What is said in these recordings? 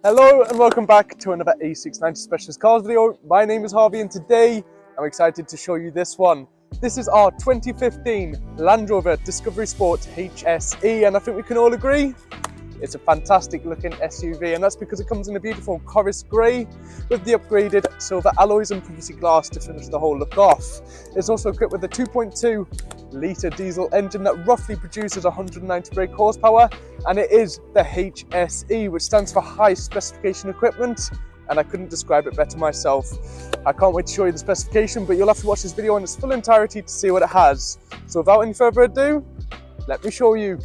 Hello and welcome back to another A690 Specialist Cars video. My name is Harvey and today I'm excited to show you this one. This is our 2015 Land Rover Discovery Sport HSE, and I think we can all agree it's a fantastic looking SUV, and that's because it comes in a beautiful Corris grey with the upgraded silver alloys and privacy glass to finish the whole look off. It's also equipped with a 2.2 litre diesel engine that roughly produces 190 brake horsepower, and it is the HSE, which stands for high specification equipment, and I couldn't describe it better myself. I can't wait to show you the specification, but you'll have to watch this video in its full entirety to see what it has. So without any further ado, let me show you.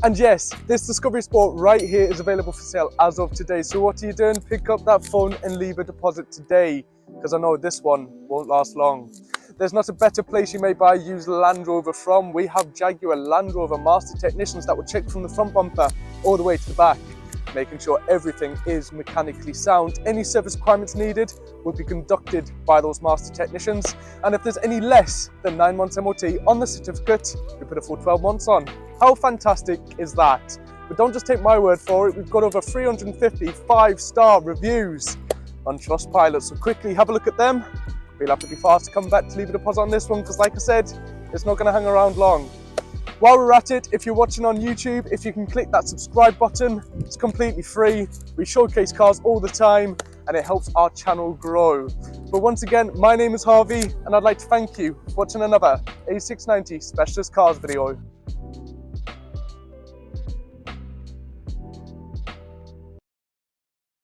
And yes, this Discovery Sport right here is available for sale as of today. So what are you doing? Pick up that phone and leave a deposit today, because I know this one won't last long. There's not a better place you may buy used Land Rover from. We have Jaguar Land Rover master technicians that will check from the front bumper all the way to the back, making sure everything is mechanically sound. Any service requirements needed will be conducted by those master technicians. And if there's any less than 9 months MOT on the certificate, we put a full 12 months on. How fantastic is that? But don't just take my word for it. We've got over 350 5-star reviews on Trustpilot. So quickly have a look at them. We'll have to be fast to come back to leave a deposit on this one, because like I said, it's not going to hang around long. While we're at it, if you're watching on YouTube, if you can click that subscribe button, it's completely free. We showcase cars all the time and it helps our channel grow. But once again, my name is Harvey and I'd like to thank you for watching another A690 Specialist Cars video.